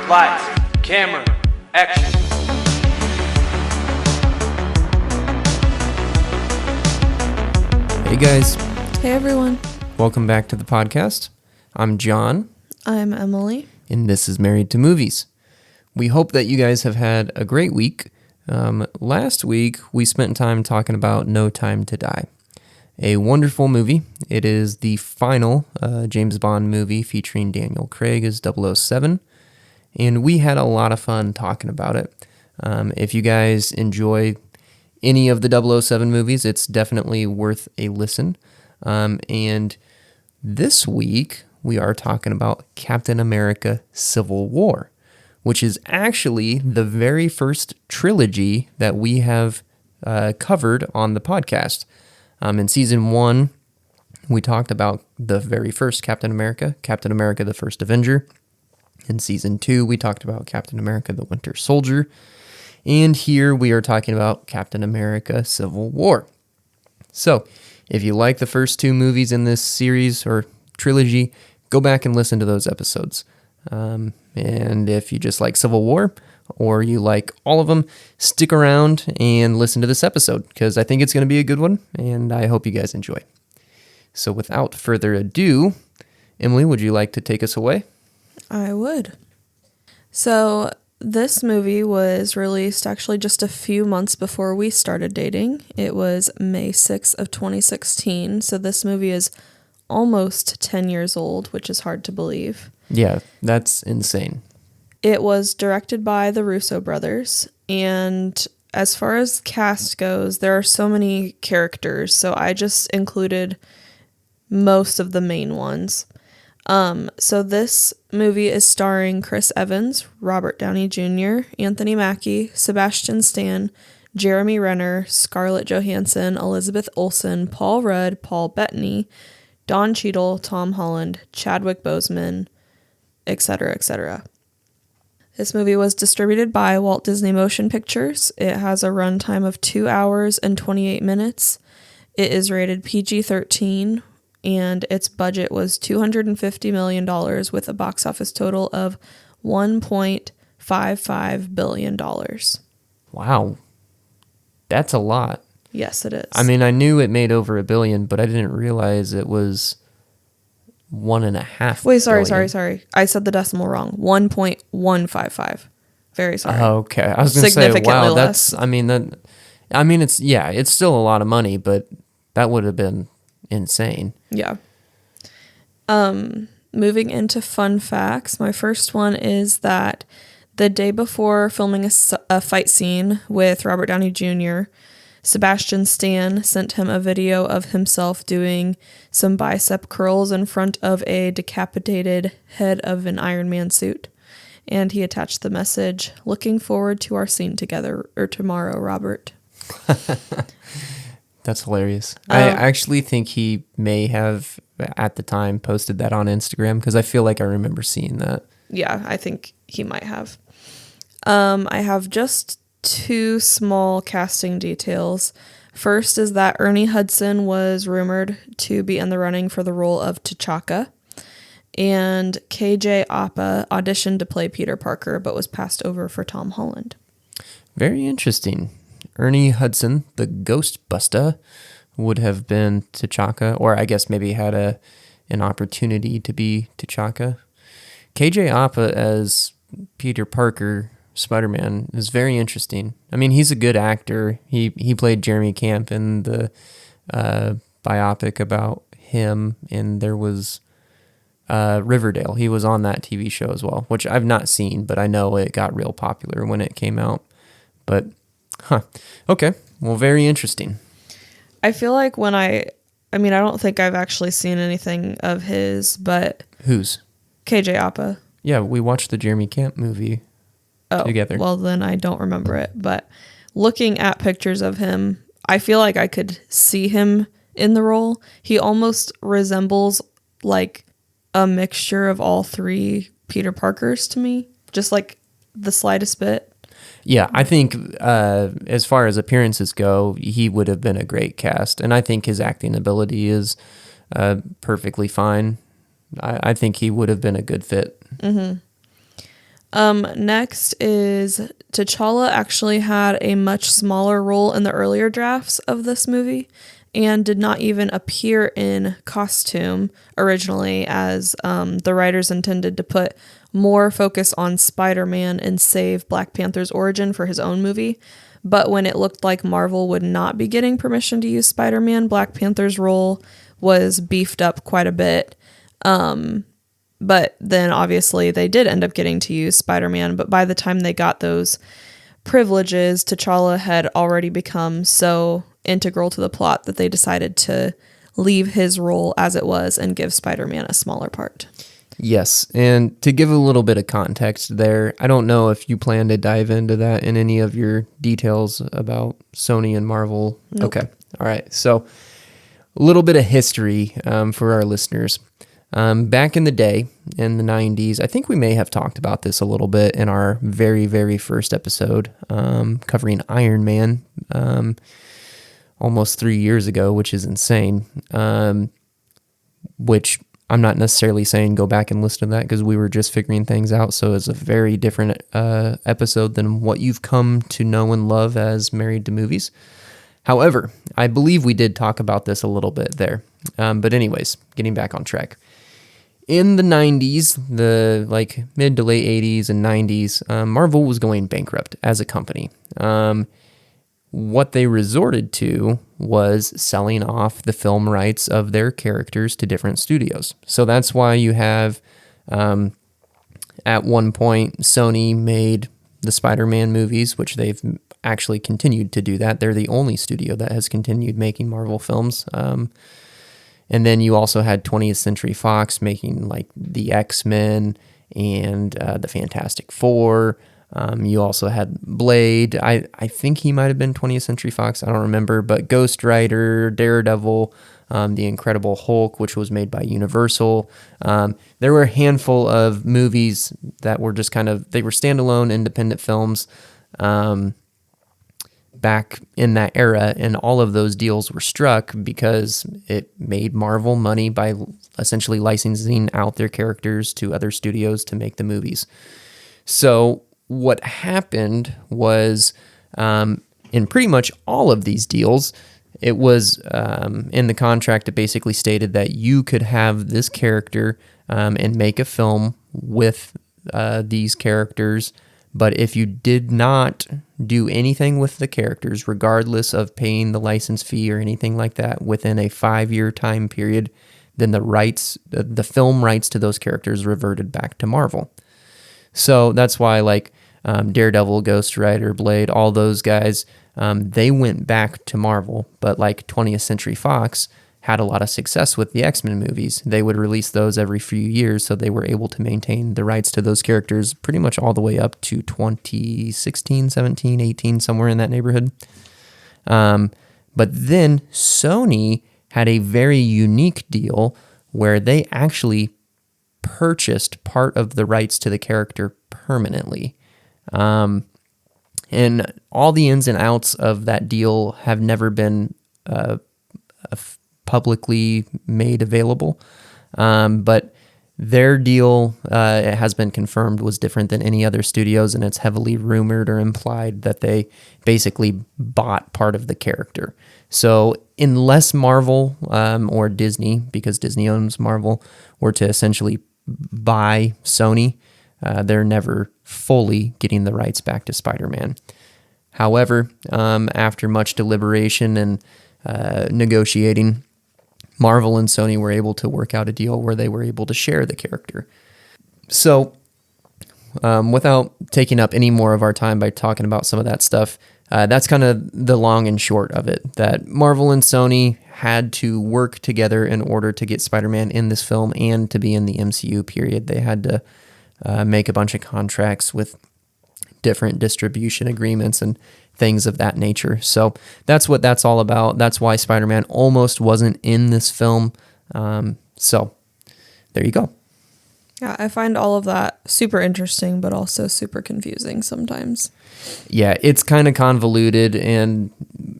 Lights, camera, action. Hey guys, Hey everyone, welcome back to the podcast. I'm Jon, I'm Emily. and this is Married to Movies. We hope that you guys have had a great week. Last week, we spent time talking about No Time to Die, a wonderful movie. It is the final James Bond movie featuring Daniel Craig as 007, and we had a lot of fun talking about it. If you guys enjoy any of the 007 movies, it's definitely worth a listen. And this week, we are talking about Captain America Civil War, which is actually the very first trilogy that we have covered on the podcast. In season 1, we talked about the very first Captain America the First Avenger. In season 2, we talked about Captain America the Winter Soldier. And here we are talking about Captain America Civil War. So, if you like the first 2 movies in this series or trilogy, go back and listen to those episodes. And if you just like Civil War or you like all of them, stick around and listen to this episode because I think it's going to be a good one and I hope you guys enjoy. So, without further ado, Emily, would you like to take us away? I would. So, this movie was released actually just a few months before we started dating. It was May 6th of 2016. So, this movie is almost 10 years old, which is hard to believe. Yeah, that's insane. It was directed by the Russo brothers. And as far as cast goes, there are so many characters. So, I just included most of the main ones. So this movie is starring Chris Evans, Robert Downey Jr., Anthony Mackie, Sebastian Stan, Jeremy Renner, Scarlett Johansson, Elizabeth Olsen, Paul Rudd, Paul Bettany, Don Cheadle, Tom Holland, Chadwick Boseman, etc., etc. This movie was distributed by Walt Disney Motion Pictures. It has a runtime of 2 hours and 28 minutes. It is rated PG-13. And its budget was $250 million with a box office total of $1.55 billion. Wow. That's a lot. Yes, it is. I mean, I knew it made over $1 billion, but I didn't realize it was $1.5 Wait, billion. sorry. I said the decimal wrong. 1.155. Very sorry. Oh, okay. I was going to say, Significantly wow, less. it's still a lot of money, but that would have been insane. Yeah. Moving into fun facts, my first one is that the day before filming a fight scene with Robert Downey Jr., Sebastian Stan sent him a video of himself doing some bicep curls in front of a decapitated head of an Iron Man suit. And he attached the message, "Looking forward to our scene together, or tomorrow, Robert." That's hilarious. I actually think he may have, at the time, posted that on Instagram because I feel like I remember seeing that. Yeah, I think he might have. I have just 2 small casting details. First is that Ernie Hudson was rumored to be in the running for the role of T'Chaka, and KJ Apa auditioned to play Peter Parker but was passed over for Tom Holland. Very interesting. Ernie Hudson, the Ghostbuster, would have been T'Chaka, or I guess maybe had an opportunity to be T'Chaka. KJ Apa as Peter Parker, Spider-Man, is very interesting. I mean, he's a good actor. He played Jeremy Camp in the biopic about him, and there was Riverdale. He was on that TV show as well, which I've not seen, but I know it got real popular when it came out. But okay. Well, very interesting. I feel like I don't think I've actually seen anything of his, but... Whose? KJ Apa. Yeah, we watched the Jeremy Camp movie together. Well, then I don't remember it. But looking at pictures of him, I feel like I could see him in the role. He almost resembles like a mixture of all 3 Peter Parkers to me. Just like the slightest bit. Yeah, I think as far as appearances go, he would have been a great cast. And I think his acting ability is perfectly fine. I think he would have been a good fit. Next is T'Challa actually had a much smaller role in the earlier drafts of this movie and did not even appear in costume originally, as the writers intended to put more focus on Spider-Man and save Black Panther's origin for his own movie. But when it looked like Marvel would not be getting permission to use Spider-Man, Black Panther's role was beefed up quite a bit. But then obviously they did end up getting to use Spider-Man, but by the time they got those privileges, T'Challa had already become so integral to the plot that they decided to leave his role as it was and give Spider-Man a smaller part. Yes, and to give a little bit of context there, I don't know if you plan to dive into that in any of your details about Sony and Marvel. Nope. Okay, all right. So a little bit of history for our listeners. Back in the day, in the 90s, I think we may have talked about this a little bit in our very, very first episode covering Iron Man almost 3 years ago, which is insane, which I'm not necessarily saying go back and listen to that because we were just figuring things out. So it's a very different episode than what you've come to know and love as Married to Movies. However, I believe we did talk about this a little bit there. But anyways, getting back on track. In the 90s, the mid to late 80s and 90s, Marvel was going bankrupt as a company. What they resorted to was selling off the film rights of their characters to different studios. So that's why you have, at one point, Sony made the Spider-Man movies, which they've actually continued to do that. They're the only studio that has continued making Marvel films. And then you also had 20th Century Fox making the X-Men and the Fantastic Four. You also had Blade. I think he might have been 20th Century Fox. I don't remember. But Ghost Rider, Daredevil, The Incredible Hulk, which was made by Universal. There were a handful of movies that were just they were standalone independent films back in that era, and all of those deals were struck because it made Marvel money by essentially licensing out their characters to other studios to make the movies. So what happened was, in pretty much all of these deals, it was in the contract, it basically stated that you could have this character and make a film with these characters. But if you did not do anything with the characters, regardless of paying the license fee or anything like that, within a 5-year time period, then the film rights to those characters reverted back to Marvel. So that's why Daredevil, Ghost Rider, Blade, all those guys, they went back to Marvel. But 20th Century Fox had a lot of success with the X-Men movies. They would release those every few years, so they were able to maintain the rights to those characters pretty much all the way up to 2016, 17, 18, somewhere in that neighborhood. But then Sony had a very unique deal where they actually purchased part of the rights to the character permanently. And all the ins and outs of that deal have never been publicly made available. But their deal, it has been confirmed, was different than any other studios, and it's heavily rumored or implied that they basically bought part of the character. So unless Marvel or Disney, because Disney owns Marvel, were to essentially buy Sony, they're never fully getting the rights back to Spider-Man. However, after much deliberation and negotiating, Marvel and Sony were able to work out a deal where they were able to share the character. So, without taking up any more of our time by talking about some of that stuff, that's kind of the long and short of it, that Marvel and Sony had to work together in order to get Spider-Man in this film and to be in the MCU period. They had to make a bunch of contracts with different distribution agreements and things of that nature. So that's what that's all about. That's why Spider-Man almost wasn't in this film. So there you go. Yeah, I find all of that super interesting, but also super confusing sometimes. Yeah, it's kind of convoluted, and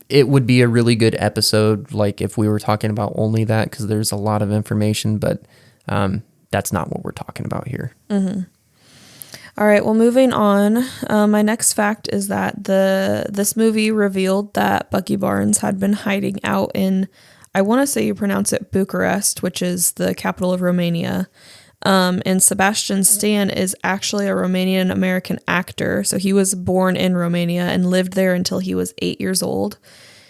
it would be a really good episode, like if we were talking about only that, because there's a lot of information, but that's not what we're talking about here. All right, well, moving on. My next fact is that this movie revealed that Bucky Barnes had been hiding out in, I want to say you pronounce it Bucharest, which is the capital of Romania. And Sebastian Stan is actually a Romanian American actor. So he was born in Romania and lived there until he was 8 years old.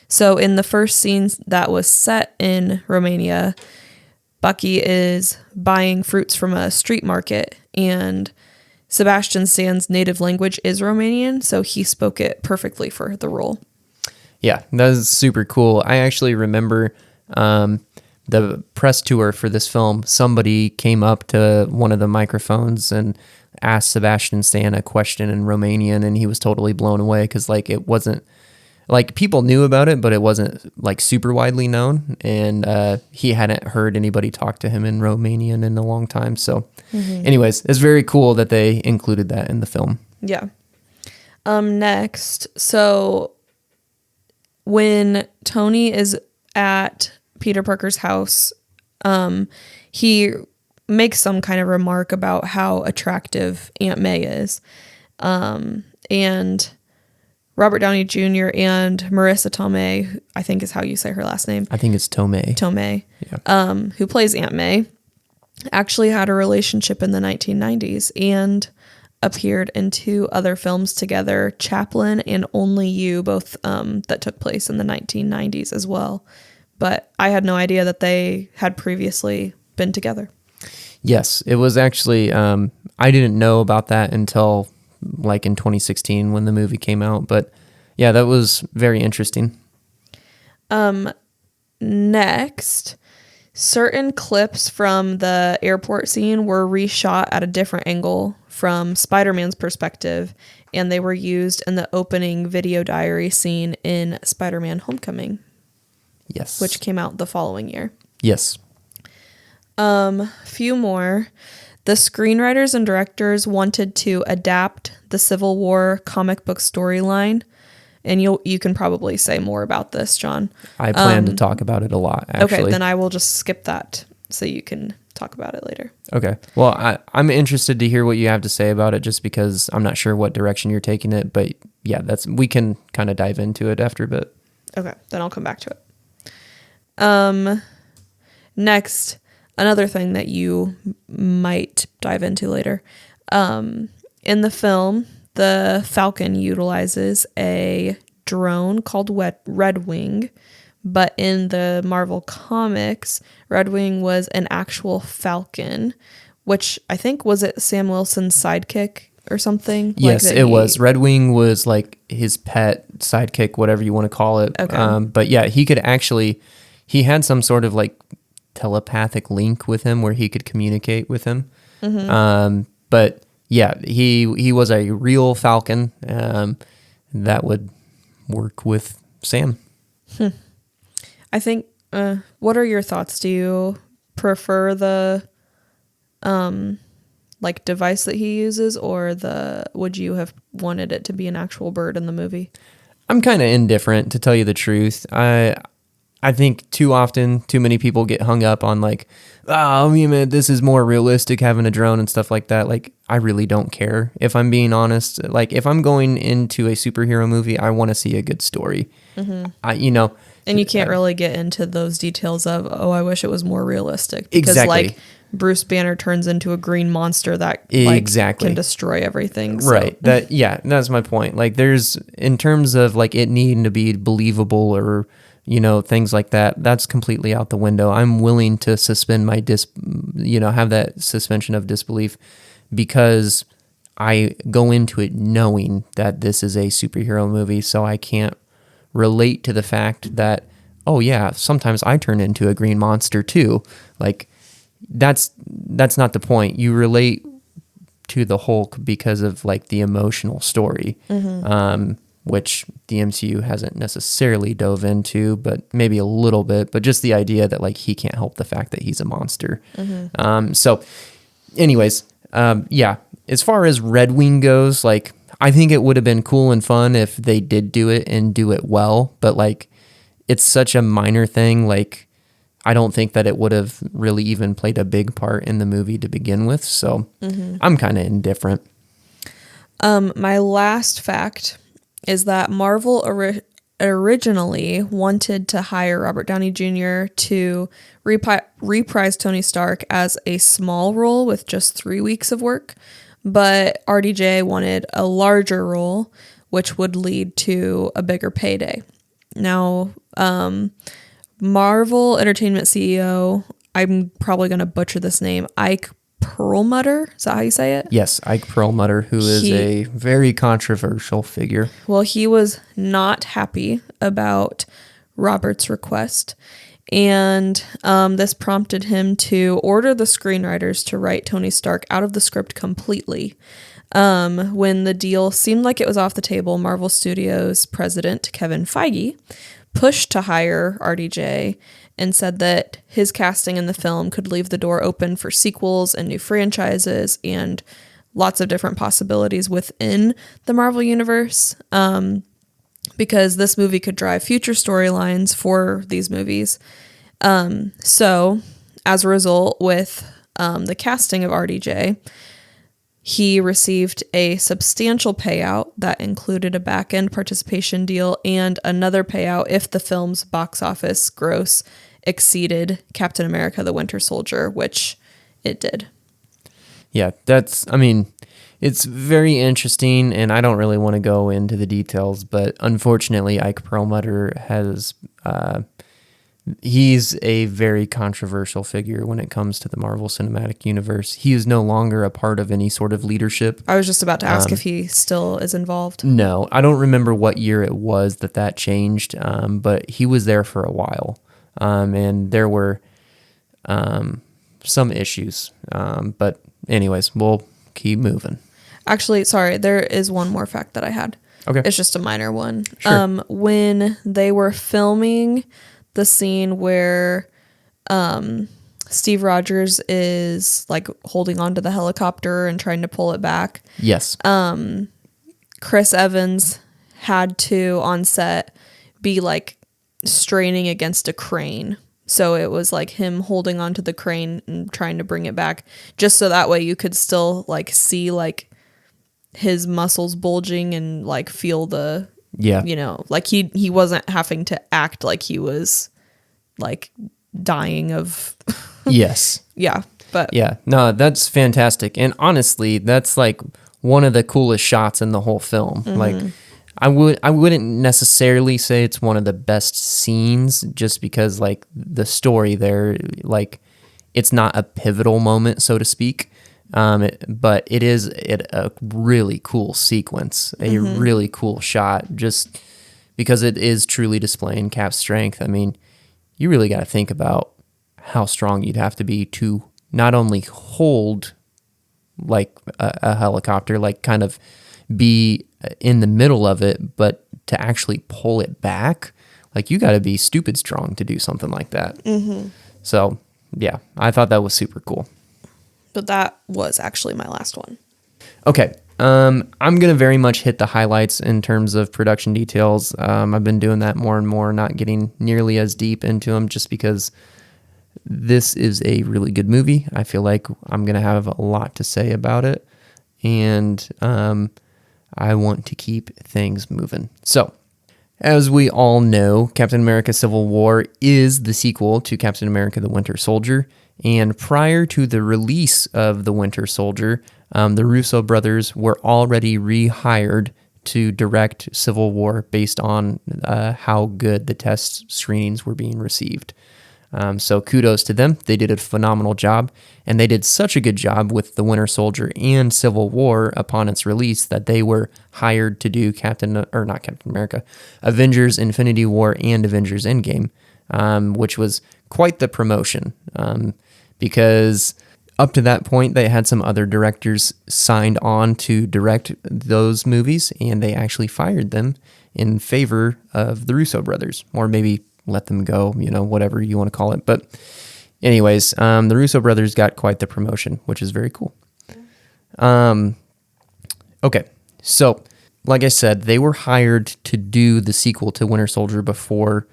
So in the first scene that was set in Romania, Bucky is buying fruits from a street market, and Sebastian Stan's native language is Romanian, so he spoke it perfectly for the role. Yeah, that is super cool. I actually remember the press tour for this film. Somebody came up to one of the microphones and asked Sebastian Stan a question in Romanian, and he was totally blown away because like it wasn't like people knew about it, but it wasn't like super widely known, and he hadn't heard anybody talk to him in Romanian in a long time. So anyways, it's very cool that they included that in the film. Yeah. Next, so when Tony is at Peter Parker's house, he makes some kind of remark about how attractive Aunt May is. And Robert Downey Jr. and Marissa Tomei, I think is how you say her last name. I think it's Tomei. Yeah. Who plays Aunt May, actually had a relationship in the 1990s and appeared in 2 other films together, Chaplin and Only You, both that took place in the 1990s as well. But I had no idea that they had previously been together. Yes, it was actually, I didn't know about that until like in 2016 when the movie came out. But yeah, that was very interesting. Next, certain clips from the airport scene were reshot at a different angle from Spider-Man's perspective, and they were used in the opening video diary scene in Spider-Man Homecoming. Yes. Which came out the following year. Yes. Few more. The screenwriters and directors wanted to adapt the Civil War comic book storyline, and you can probably say more about this, John. I plan to talk about it a lot, actually. Okay, then I will just skip that so you can talk about it later. Okay. Well, I'm interested to hear what you have to say about it, just because I'm not sure what direction you're taking it. But yeah, we can kind of dive into it after a bit. Okay, then I'll come back to it. Next, another thing that you might dive into later. In the film, the Falcon utilizes a drone called Red Wing, but in the Marvel Comics, Red Wing was an actual falcon, which I think was it Sam Wilson's sidekick or something? Yes, it was. Red Wing was like his pet sidekick, whatever you want to call it. Okay. But yeah, he had some sort of like telepathic link with him where he could communicate with him. But yeah, he was a real Falcon that would work with Sam. I think, what are your thoughts? Do you prefer the like device that he uses, or would you have wanted it to be an actual bird in the movie? I'm kind of indifferent, to tell you the truth. I think too often, too many people get hung up on like, oh, man, this is more realistic having a drone and stuff like that. Like, I really don't care, if I'm being honest. Like, if I'm going into a superhero movie, I want to see a good story. And you can't really get into those details of, oh, I wish it was more realistic. Because, exactly. like, Bruce Banner turns into a green monster that can destroy everything. So. Right. That's my point. Like, there's, in terms of like it needing to be believable or, things like that, that's completely out the window. I'm willing to suspend my have that suspension of disbelief, because I go into it knowing that this is a superhero movie, so I can't relate to the fact that, oh yeah, sometimes I turn into a green monster too. Like, that's not the point. You relate to the Hulk because of like the emotional story, which the MCU hasn't necessarily dove into, but maybe a little bit. But just the idea that like he can't help the fact that he's a monster. So, anyways, yeah. As far as Red Wing goes, like, I think it would have been cool and fun if they did do it and do it well, but like it's such a minor thing. Like I don't think that it would have really even played a big part in the movie to begin with. So I'm kind of indifferent. My last fact is that Marvel originally wanted to hire Robert Downey Jr. to reprise Tony Stark as a small role with just 3 weeks of work, but RDJ wanted a larger role, which would lead to a bigger payday. Now, Marvel Entertainment CEO, I'm probably going to butcher this name, Ike Perlmutter, is that how you say it? Yes, Ike Perlmutter, who is a very controversial figure. Well, he was not happy about Robert's request, and this prompted him to order the screenwriters to write Tony Stark out of the script completely. When the deal seemed like it was off the table, Marvel Studios president Kevin Feige pushed to hire RDJ and said that his casting in the film could leave the door open for sequels and new franchises and lots of different possibilities within the Marvel Universe, because this movie could drive future storylines for these movies. So, as a result, with the casting of RDJ, he received a substantial payout that included a back-end participation deal and another payout if the film's box office gross exceeded Captain America: The Winter Soldier, which it did. Yeah, it's very interesting, and I don't really want to go into the details, but unfortunately, Ike Perlmutter he's a very controversial figure when it comes to the Marvel Cinematic Universe. He is no longer a part of any sort of leadership. I was just about to ask if he still is involved. No, I don't remember what year it was that changed, but he was there for a while, and there were some issues. But anyways, we'll keep moving. Actually, sorry, there is one more fact that I had. Okay. It's just a minor one. Sure. When they were filming the scene where Steve Rogers is like holding onto the helicopter and trying to pull it back. Yes. Chris Evans had to on set be like straining against a crane. So it was like him holding onto the crane and trying to bring it back, just so that way you could still like see like his muscles bulging and like feel the, like he wasn't having to act like he was like dying of. Yes. Yeah. But yeah, no, that's fantastic. And honestly, that's like one of the coolest shots in the whole film. Mm-hmm. Like I wouldn't necessarily say it's one of the best scenes, just because like the story there, like it's not a pivotal moment, so to speak. But it is a really cool sequence, a really cool shot, just because it is truly displaying Cap's strength. I mean, you really got to think about how strong you'd have to be to not only hold like a helicopter, like kind of be in the middle of it, but to actually pull it back. Like you got to be stupid strong to do something like that. Mm-hmm. So yeah, I thought that was super cool. But that was actually my last one. Okay. I'm going to very much hit the highlights in terms of production details. I've been doing that more and more, not getting nearly as deep into them, just because this is a really good movie. I feel like I'm going to have a lot to say about it, and I want to keep things moving. So, as we all know, Captain America: Civil War is the sequel to Captain America: The Winter Soldier. And prior to the release of The Winter Soldier, the Russo brothers were already rehired to direct Civil War based on how good the test screenings were being received. So kudos to them. They did a phenomenal job, and they did such a good job with The Winter Soldier and Civil War upon its release that they were hired to do Avengers Infinity War and Avengers Endgame, which was quite the promotion, because up to that point, they had some other directors signed on to direct those movies, and they actually fired them in favor of the Russo brothers, or maybe let them go, whatever you want to call it. But anyways, the Russo brothers got quite the promotion, which is very cool. Okay, So, like I said, they were hired to do the sequel to Winter Soldier before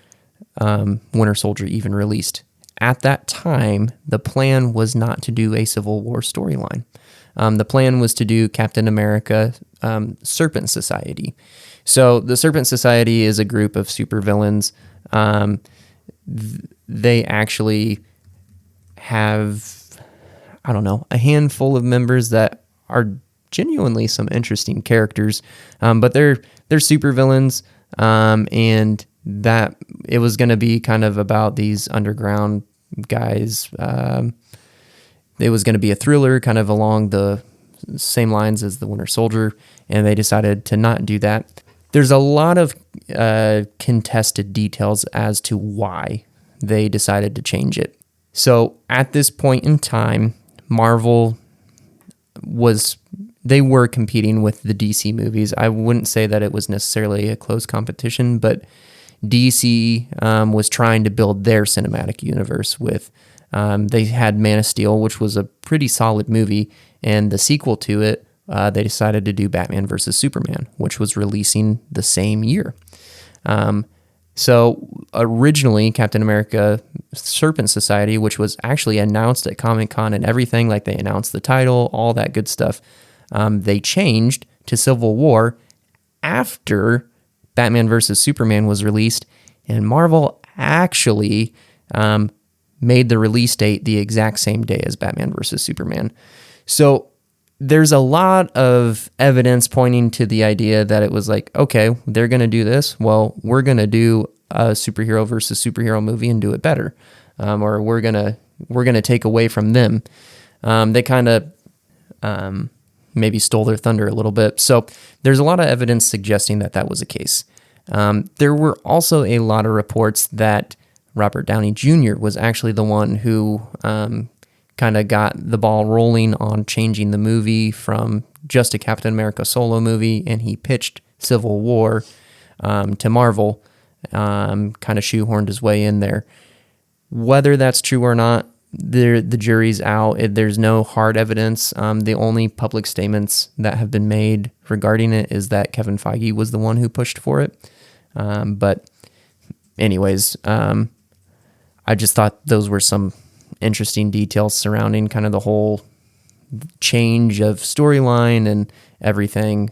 Winter Soldier even released. At that time, the plan was not to do a Civil War storyline. The plan was to do Captain America Serpent Society. So the Serpent Society is a group of supervillains. They actually have, I don't know, a handful of members that are genuinely some interesting characters, but they're supervillains, and that it was going to be kind of about these underground guys. It was going to be a thriller kind of along the same lines as the Winter Soldier, and they decided to not do that. There's a lot of contested details as to why they decided to change it. So at this point in time, Marvel they were competing with the DC movies. I wouldn't say that it was necessarily a close competition, but DC was trying to build their cinematic universe with, they had Man of Steel, which was a pretty solid movie, and the sequel to it, they decided to do Batman vs. Superman, which was releasing the same year. So originally, Captain America Serpent Society, which was actually announced at Comic-Con and everything, like they announced the title, all that good stuff, they changed to Civil War after Batman vs. Superman was released, and Marvel actually made the release date the exact same day as Batman vs. Superman. So there's a lot of evidence pointing to the idea that it was like, okay, they're going to do this. Well, we're going to do a superhero versus superhero movie and do it better. Or we're going to take away from them. They kind of maybe stole their thunder a little bit. So there's a lot of evidence suggesting that that was the case. There were also a lot of reports that Robert Downey Jr. was actually the one who kind of got the ball rolling on changing the movie from just a Captain America solo movie, and he pitched Civil War to Marvel, kind of shoehorned his way in there. Whether that's true or not, the jury's out. There's no hard evidence. The only public statements that have been made regarding it is that Kevin Feige was the one who pushed for it. But anyways, I just thought those were some interesting details surrounding kind of the whole change of storyline and everything.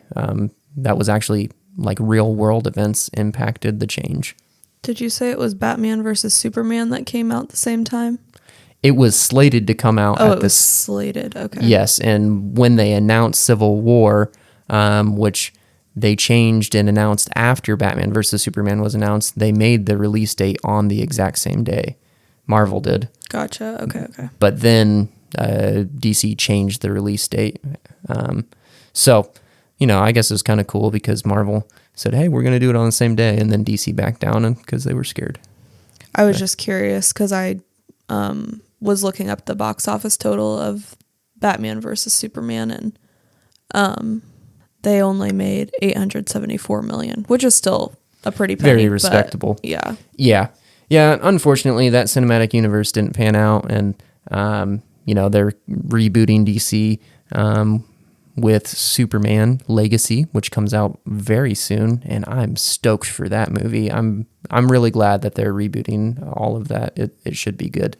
That was actually like real world events impacted the change. Did you say it was Batman versus Superman that came out at the same time? It was slated to come out. Oh, it was slated. Okay. Yes, and when they announced Civil War, which they changed and announced after Batman vs. Superman was announced, they made the release date on the exact same day. Marvel did. Gotcha. Okay. But then DC changed the release date. So, I guess it was kind of cool because Marvel said, hey, we're going to do it on the same day. And then DC backed down because they were scared. I was just curious because I was looking up the box office total of Batman versus Superman, and they only made $874 million, which is still a pretty penny, very respectable. Yeah. Unfortunately, that cinematic universe didn't pan out, and they're rebooting DC with Superman Legacy, which comes out very soon, and I'm stoked for that movie. I'm really glad that they're rebooting all of that. It should be good.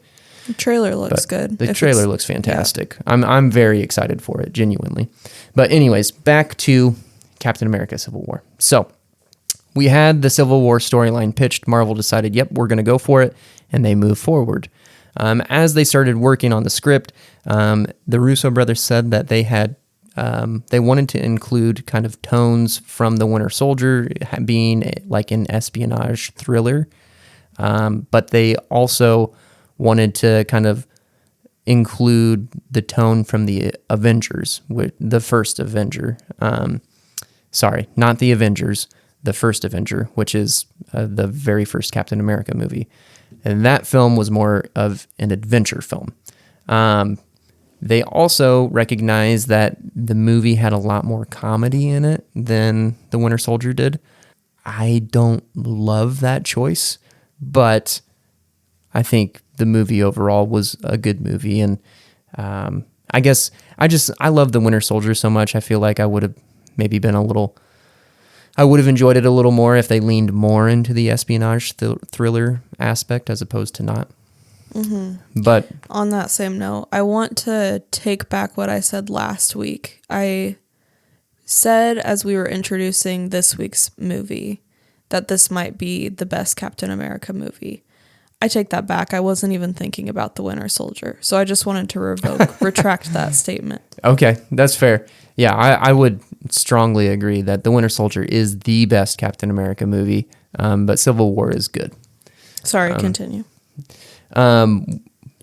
The trailer looks good. The trailer looks fantastic. Yeah. I'm very excited for it, genuinely. But anyways, back to Captain America Civil War. So we had the Civil War storyline pitched. Marvel decided, yep, we're going to go for it, and they moved forward. As they started working on the script, the Russo brothers said that they wanted to include kind of tones from the Winter Soldier being like an espionage thriller, but they also wanted to kind of include the tone from the Avengers, the first Avenger. Sorry, not the Avengers, the first Avenger, which is the very first Captain America movie. And that film was more of an adventure film. They also recognized that the movie had a lot more comedy in it than the Winter Soldier did. I don't love that choice, but I think the movie overall was a good movie. And I guess I love the Winter Soldier so much. I feel like I would have maybe been a little. I would have enjoyed it a little more if they leaned more into the espionage thriller aspect as opposed to not. But On that same note, I want to take back what I said last week. I said as we were introducing this week's movie that this might be the best Captain America movie. I take that back. I wasn't even thinking about the Winter Soldier. So I just wanted to retract that statement. Okay, that's fair. Yeah, I would strongly agree that The Winter Soldier is the best Captain America movie, but Civil War is good. Sorry, continue.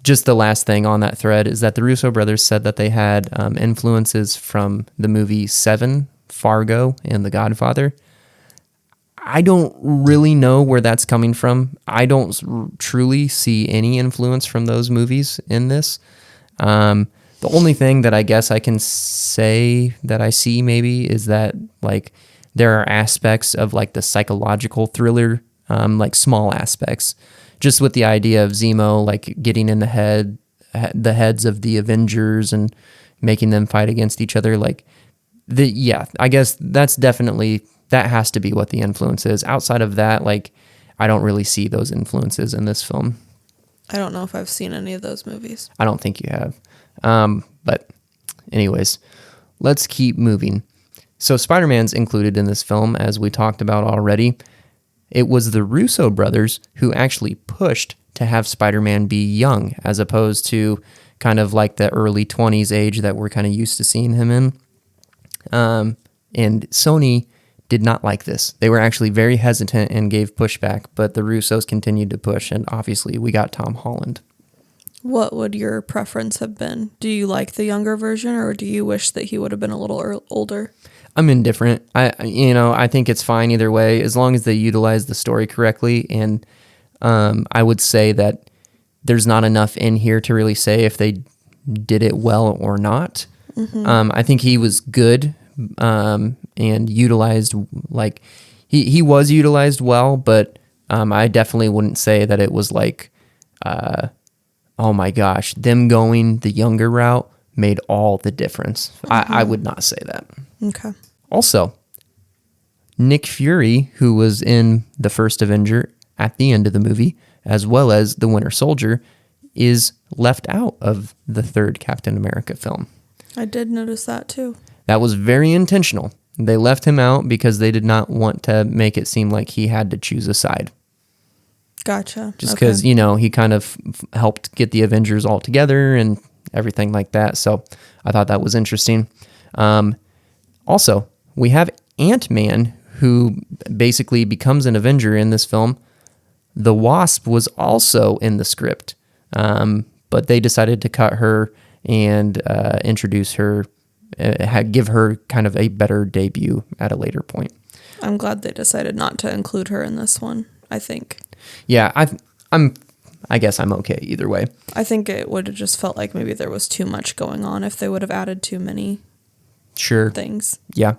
Just the last thing on that thread is that the Russo brothers said that they had influences from the movie Seven, Fargo, and The Godfather. I don't really know where that's coming from. I don't truly see any influence from those movies in this. The only thing that I guess I can say that I see maybe is that like there are aspects of like the psychological thriller, like small aspects, just with the idea of Zemo like getting in the heads of the Avengers and making them fight against each other. Like I guess that has to be what the influence is. Outside of that, like I don't really see those influences in this film. I don't know if I've seen any of those movies. I don't think you have. But anyways, let's keep moving. So Spider-Man's included in this film, as we talked about already. It was the Russo brothers who actually pushed to have Spider-Man be young, as opposed to kind of like the early 20s age that we're kind of used to seeing him in. And Sony did not like this. They were actually very hesitant and gave pushback, but the Russos continued to push, and obviously we got Tom Holland. What would your preference have been? Do you like the younger version, or do you wish that he would have been a little older? I'm indifferent. I think it's fine either way, as long as they utilize the story correctly. And I would say that there's not enough in here to really say if they did it well or not. I think he was good and utilized like he was utilized well, but I definitely wouldn't say that it was like. Oh my gosh, them going the younger route made all the difference. I would not say that. Okay. Also, Nick Fury, who was in the first Avenger at the end of the movie, as well as the Winter Soldier, is left out of the third Captain America film. I did notice that too. That was very intentional. They left him out because they did not want to make it seem like he had to choose a side. Gotcha. Just because, he kind of helped get the Avengers all together and everything like that. So I thought that was interesting. Also, we have Ant-Man, who basically becomes an Avenger in this film. The Wasp was also in the script, but they decided to cut her and introduce her, give her kind of a better debut at a later point. I'm glad they decided not to include her in this one, I think. Yeah, I guess I'm okay either way. I think it would have just felt like maybe there was too much going on if they would have added too many things. Yeah.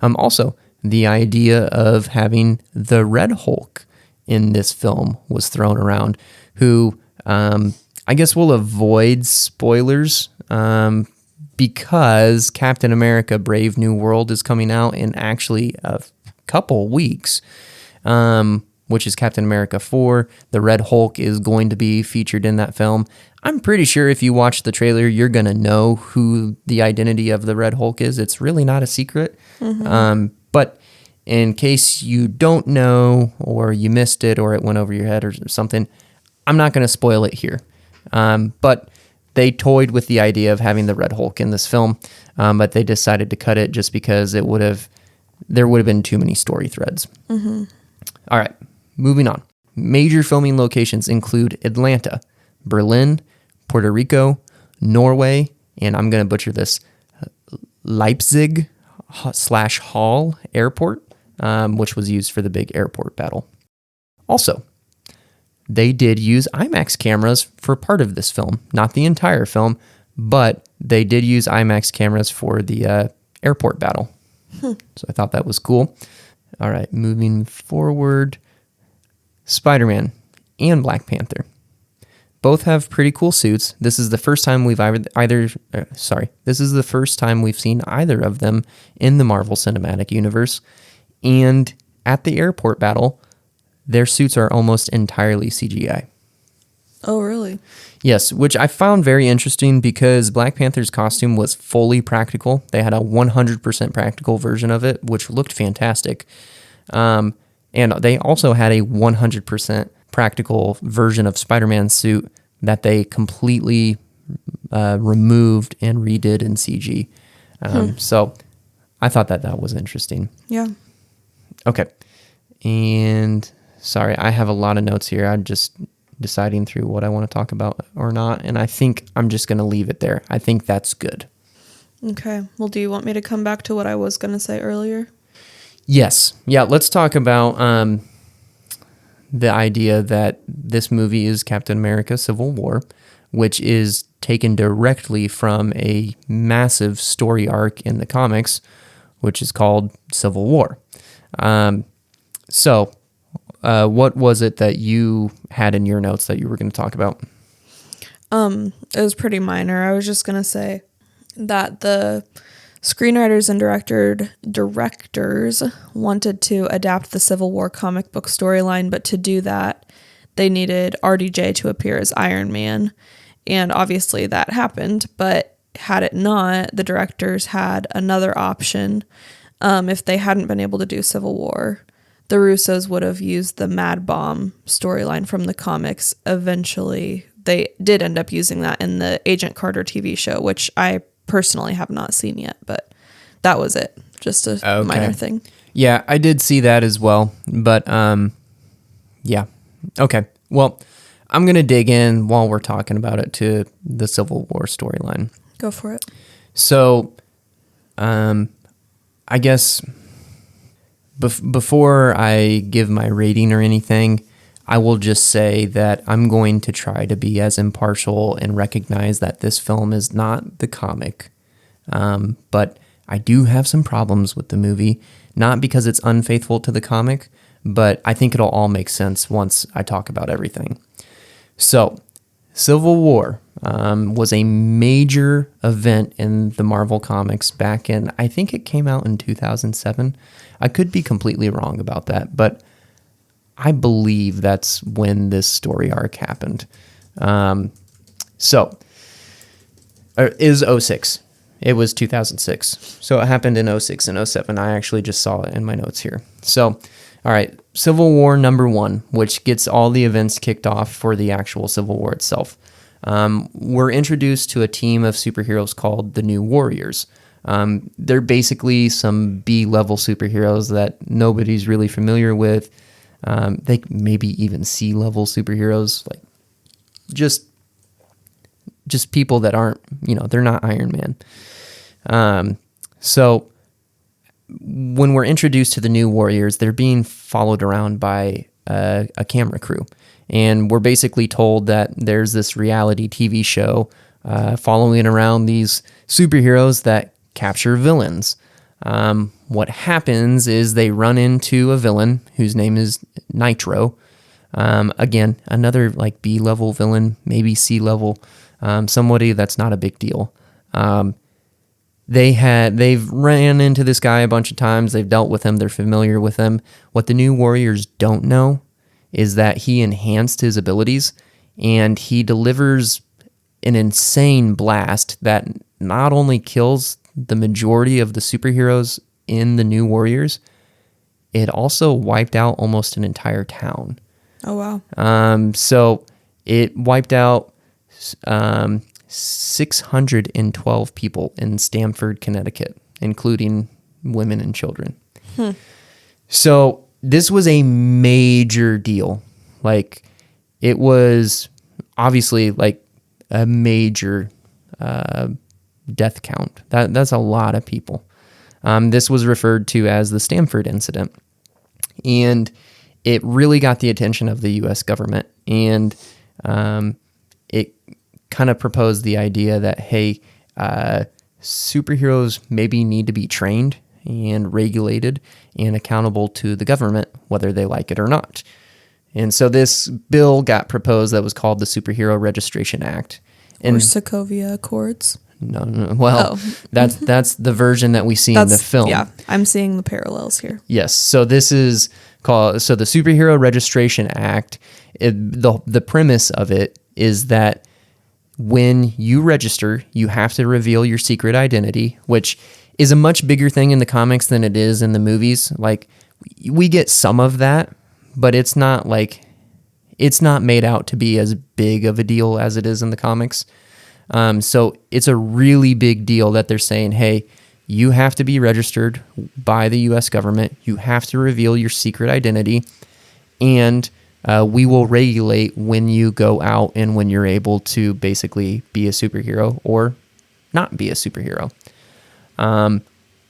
Also, the idea of having the Red Hulk in this film was thrown around, who I guess we'll avoid spoilers because Captain America Brave New World is coming out in actually a couple weeks. Which is Captain America 4. The Red Hulk is going to be featured in that film. I'm pretty sure if you watch the trailer, you're going to know who the identity of the Red Hulk is. It's really not a secret. But in case you don't know or you missed it or it went over your head or something, I'm not going to spoil it here. But they toyed with the idea of having the Red Hulk in this film, but they decided to cut it just because there would have been too many story threads. All right. Moving on. Major filming locations include Atlanta, Berlin, Puerto Rico, Norway, and I'm going to butcher this, Leipzig/Hall Airport, which was used for the big airport battle. Also, they did use IMAX cameras for part of this film, not the entire film, but they did use IMAX cameras for the airport battle. So I thought that was cool. All right, moving forward. Spider-Man and Black Panther. both have pretty cool suits. This is the first time this is the first time we've seen either of them in the Marvel Cinematic Universe. And at the airport battle, their suits are almost entirely CGI. Oh, really? Yes, which I found very interesting because Black Panther's costume was fully practical. They had a 100% practical version of it, which looked fantastic. And they also had a 100% practical version of Spider-Man's suit that they completely removed and redid in CG. So I thought that was interesting. Yeah. Okay. And sorry, I have a lot of notes here. I'm just deciding through what I want to talk about or not. And I think I'm just going to leave it there. I think that's good. Okay. Well, do you want me to come back to what I was going to say earlier? Yes. Yeah, let's talk about the idea that this movie is Captain America Civil War, which is taken directly from a massive story arc in the comics, which is called Civil War. What was it that you had in your notes that you were going to talk about? It was pretty minor. I was just going to say that the screenwriters and directors wanted to adapt the Civil War comic book storyline, but to do that, they needed RDJ to appear as Iron Man. And obviously that happened, but had it not, the directors had another option. If they hadn't been able to do Civil War, the Russos would have used the Mad Bomb storyline from the comics. Eventually, they did end up using that in the Agent Carter TV show, which I personally have not seen yet, but that was it. Just a minor thing. Yeah, I did see that as well, but yeah. Okay, well, I'm going to dig in while we're talking about it to the Civil War storyline. Go for it. So, I guess before I give my rating or anything, I will just say that I'm going to try to be as impartial and recognize that this film is not the comic. But I do have some problems with the movie, not because it's unfaithful to the comic, but I think it'll all make sense once I talk about everything. So, Civil War was a major event in the Marvel Comics back in, I think it came out in 2007. I could be completely wrong about that, but I believe that's when this story arc happened. Is 06. It was 2006. So it happened in 06 and 07. I actually just saw it in my notes here. So, all right, Civil War #1, which gets all the events kicked off for the actual Civil War itself. We're introduced to a team of superheroes called the New Warriors. They're basically some B-level superheroes that nobody's really familiar with. They maybe even C-level superheroes, like just people that aren't, they're not Iron Man. So when we're introduced to the New Warriors, they're being followed around by a camera crew. And we're basically told that there's this reality TV show following around these superheroes that capture villains. What happens is they run into a villain whose name is Nitro. Again, another like B-level villain, maybe C-level, somebody that's not a big deal. They've ran into this guy a bunch of times. They've dealt with him. They're familiar with him. What the New Warriors don't know is that he enhanced his abilities and he delivers an insane blast that not only kills the majority of the superheroes in the New Warriors, it also wiped out almost an entire town. Oh, wow. So it wiped out 612 people in Stamford, Connecticut, including women and children. So this was a major deal. Like, it was obviously like a major death count. That's a lot of people. This was referred to as the Stamford incident. And it really got the attention of the U.S. government. And it kind of proposed the idea that, hey, superheroes maybe need to be trained and regulated and accountable to the government, whether they like it or not. And so this bill got proposed that was called the Superhero Registration Act. Or Sokovia Accords. No. Well, that's the version that we see in the film. Yeah, I'm seeing the parallels here. Yes. So this is called the Superhero Registration Act. The premise of it is that when you register, you have to reveal your secret identity, which is a much bigger thing in the comics than it is in the movies. Like, we get some of that, but it's not made out to be as big of a deal as it is in the comics. So it's a really big deal that they're saying, hey, you have to be registered by the U.S. government. You have to reveal your secret identity, and we will regulate when you go out and when you're able to basically be a superhero or not be a superhero.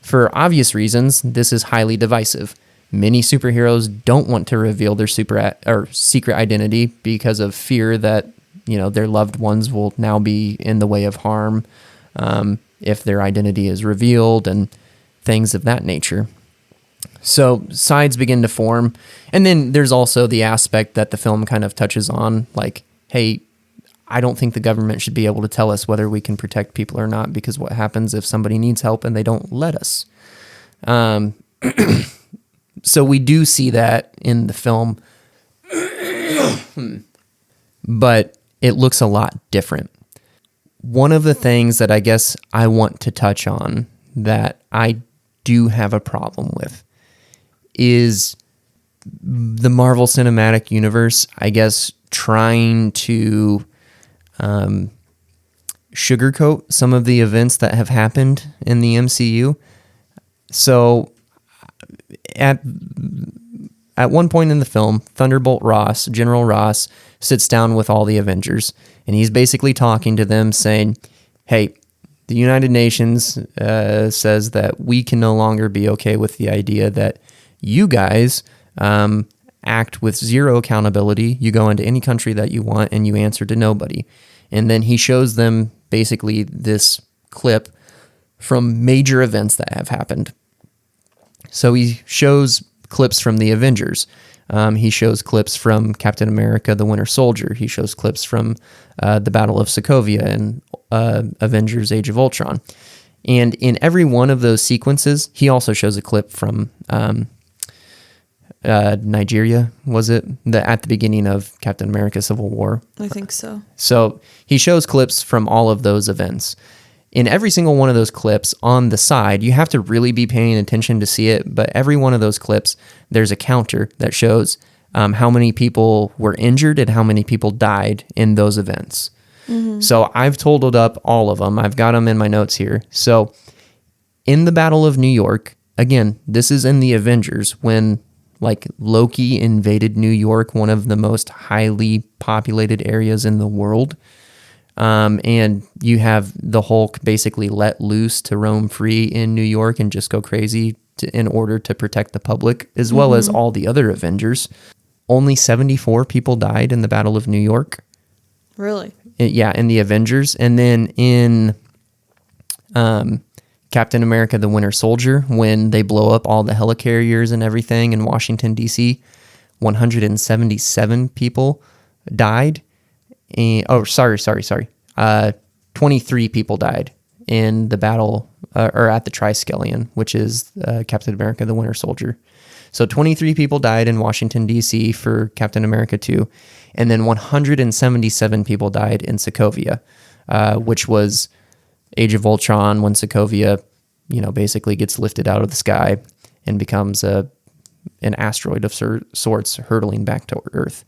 For obvious reasons, this is highly divisive. Many superheroes don't want to reveal their secret identity because of fear that, their loved ones will now be in the way of harm if their identity is revealed and things of that nature. So sides begin to form. And then there's also the aspect that the film kind of touches on, like, hey, I don't think the government should be able to tell us whether we can protect people or not, because what happens if somebody needs help and they don't let us? So we do see that in the film, but it looks a lot different. One of the things that I guess I want to touch on that I do have a problem with is the Marvel Cinematic Universe, I guess, trying to sugarcoat some of the events that have happened in the MCU. So at one point in the film, Thunderbolt Ross, General Ross, sits down with all the Avengers, and he's basically talking to them saying, hey, the United Nations says that we can no longer be okay with the idea that you guys act with zero accountability. You go into any country that you want and you answer to nobody. And then he shows them basically this clip from major events that have happened. So he shows clips from the Avengers. He shows clips from Captain America, the Winter Soldier. He shows clips from the Battle of Sokovia and Avengers Age of Ultron. And in every one of those sequences, he also shows a clip from Nigeria, was it? At the beginning of Captain America Civil War. I think so. So he shows clips from all of those events. In every single one of those clips on the side, you have to really be paying attention to see it, but every one of those clips, there's a counter that shows how many people were injured and how many people died in those events. Mm-hmm. So I've totaled up all of them. I've got them in my notes here. So in the Battle of New York, again, this is in the Avengers, when Loki invaded New York, one of the most highly populated areas in the world. And you have the Hulk basically let loose to roam free in New York and just go crazy in order to protect the public, as well as all the other Avengers. Only 74 people died in the Battle of New York. Really? Yeah, in the Avengers. And then in Captain America, the Winter Soldier, when they blow up all the helicarriers and everything in Washington, D.C., 177 people died. 23 people died in the battle, or at the Triskelion, which is Captain America, the Winter Soldier. So 23 people died in Washington, D.C. for Captain America 2, and then 177 people died in Sokovia, which was Age of Ultron, when Sokovia, basically gets lifted out of the sky and becomes an asteroid of sorts hurtling back to Earth.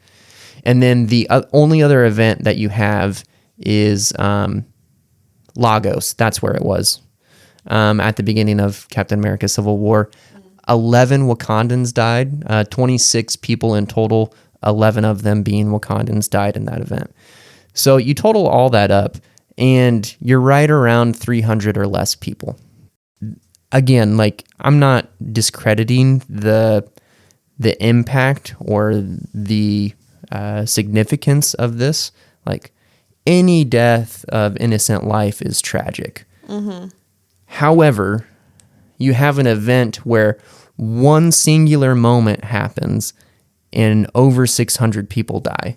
And then the only other event that you have is Lagos. That's where it was. At the beginning of Captain America Civil War, 11 Wakandans died. 26 people in total, 11 of them being Wakandans, died in that event. So you total all that up, and you're right around 300 or less people. Again, I'm not discrediting the impact or the significance of this. Any death of innocent life is tragic. Mm-hmm. However, you have an event where one singular moment happens and over 600 people die.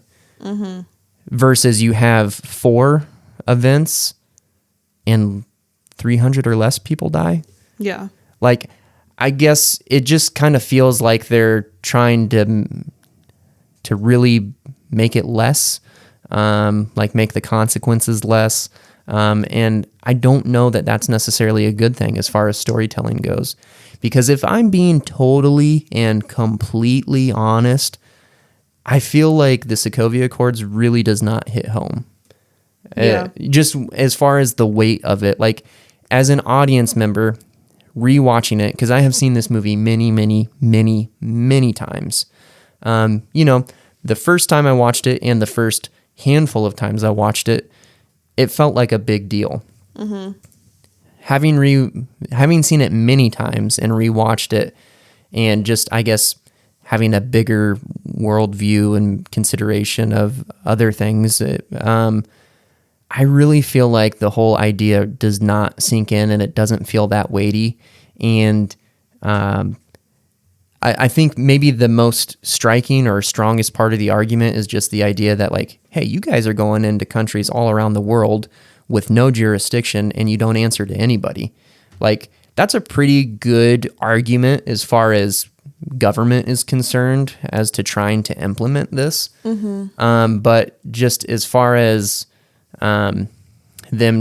Versus you have 4 events and 300 or less people die. Yeah. Like, I guess it just kind of feels like they're trying to really make it less, like make the consequences less. And I don't know that that's necessarily a good thing as far as storytelling goes. Because if I'm being totally and completely honest, I feel like the Sokovia Accords really does not hit home. Yeah. Just as far as the weight of it, like as an audience member, rewatching it, because I have seen this movie many, many, many, many times. The first time I watched it and the first handful of times I watched it, it felt like a big deal. Having seen it many times and rewatched it, and just, I guess, having a bigger worldview and consideration of other things, I really feel like the whole idea does not sink in and it doesn't feel that weighty. And I think maybe the most striking or strongest part of the argument is just the idea that, like, hey, you guys are going into countries all around the world with no jurisdiction and you don't answer to anybody. Like, that's a pretty good argument as far as government is concerned as to trying to implement this. But just as far as them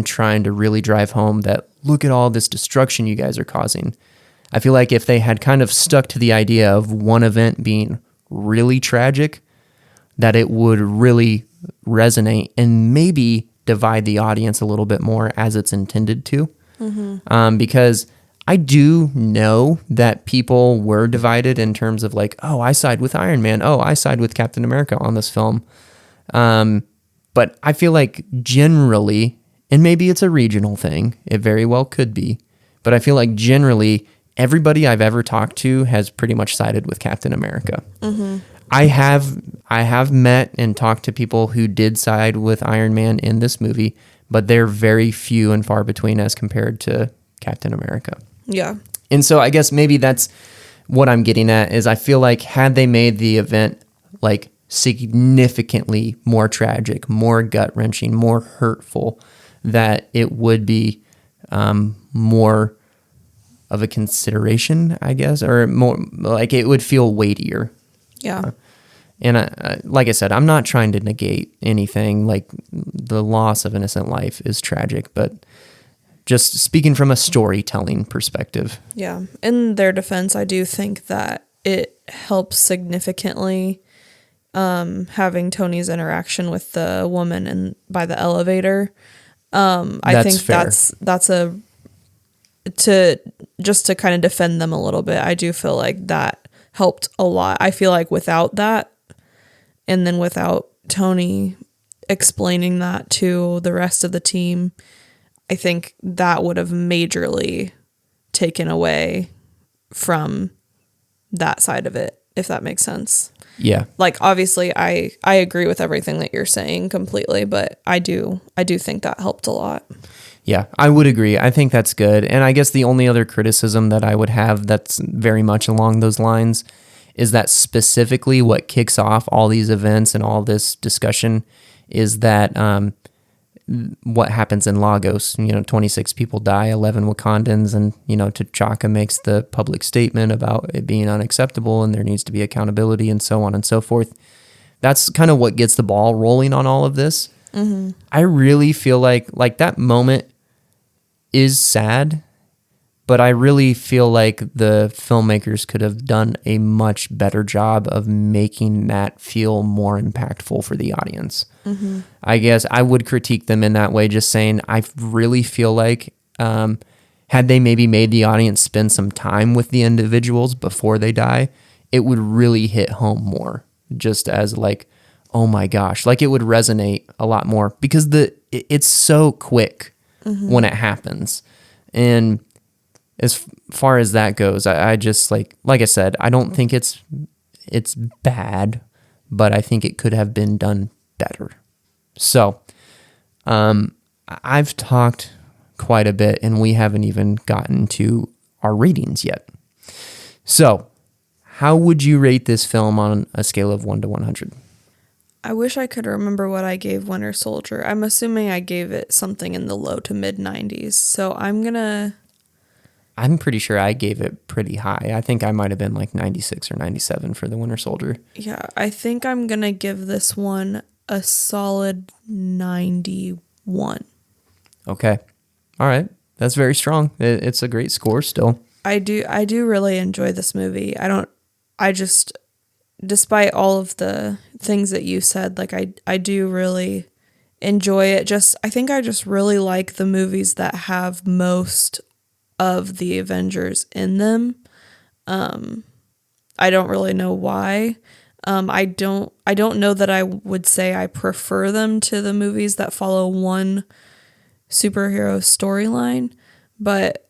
trying to really drive home that, look at all this destruction you guys are causing, I feel like if they had kind of stuck to the idea of one event being really tragic, that it would really resonate and maybe divide the audience a little bit more as it's intended to. Because I do know that people were divided in terms of like, oh, I side with Iron Man. Oh, I side with Captain America on this film. But I feel like generally, and maybe it's a regional thing, it very well could be, but I feel like generally everybody I've ever talked to has pretty much sided with Captain America. I have met and talked to people who did side with Iron Man in this movie, but they're very few and far between as compared to Captain America. Yeah. And so I guess maybe that's what I'm getting at, is I feel like had they made the event like significantly more tragic, more gut-wrenching, more hurtful, that it would be more of a consideration, I guess, or more like it would feel weightier. Yeah. And like I said, I'm not trying to negate anything. Like, the loss of innocent life is tragic, but just speaking from a storytelling perspective. Yeah. In their defense, I do think that it helps significantly having Tony's interaction with the woman and by the elevator. I think fair. that's to kind of defend them a little bit. I do feel like that helped a lot. I feel like without that, and then without Tony explaining that to the rest of the team, I think that would have majorly taken away from that side of it, if that makes sense. Yeah. Like, obviously I agree with everything that you're saying completely, but I do think that helped a lot. Yeah, I would agree. I think that's good. And I guess the only other criticism that I would have that's very much along those lines is that specifically what kicks off all these events and all this discussion is that what happens in Lagos. 26 people die, 11 Wakandans, and, T'Chaka makes the public statement about it being unacceptable and there needs to be accountability and so on and so forth. That's kind of what gets the ball rolling on all of this. I really feel like that moment is sad, but I really feel like the filmmakers could have done a much better job of making that feel more impactful for the audience. I guess I would critique them in that way, just saying I really feel like had they maybe made the audience spend some time with the individuals before they die, it would really hit home more, just as like, oh my gosh, like it would resonate a lot more because it's so quick when it happens. And as far as that goes, I just like I said, I don't think it's bad, but I think it could have been done better. So I've talked quite a bit and we haven't even gotten to our ratings yet. So how would you rate this film on a scale of 1 to 100? I wish I could remember what I gave Winter Soldier. I'm assuming I gave it something in the low to mid 90s. So I'm pretty sure I gave it pretty high. I think I might have been like 96 or 97 for the Winter Soldier. Yeah, I think I'm going to give this one a solid 91. Okay. All right. That's very strong. It's a great score still. I do really enjoy this movie. Despite all of the things that you said, like I do really enjoy it. I think I just really like the movies that have most of the Avengers in them. I don't really know why. I don't know that I would say I prefer them to the movies that follow one superhero storyline, but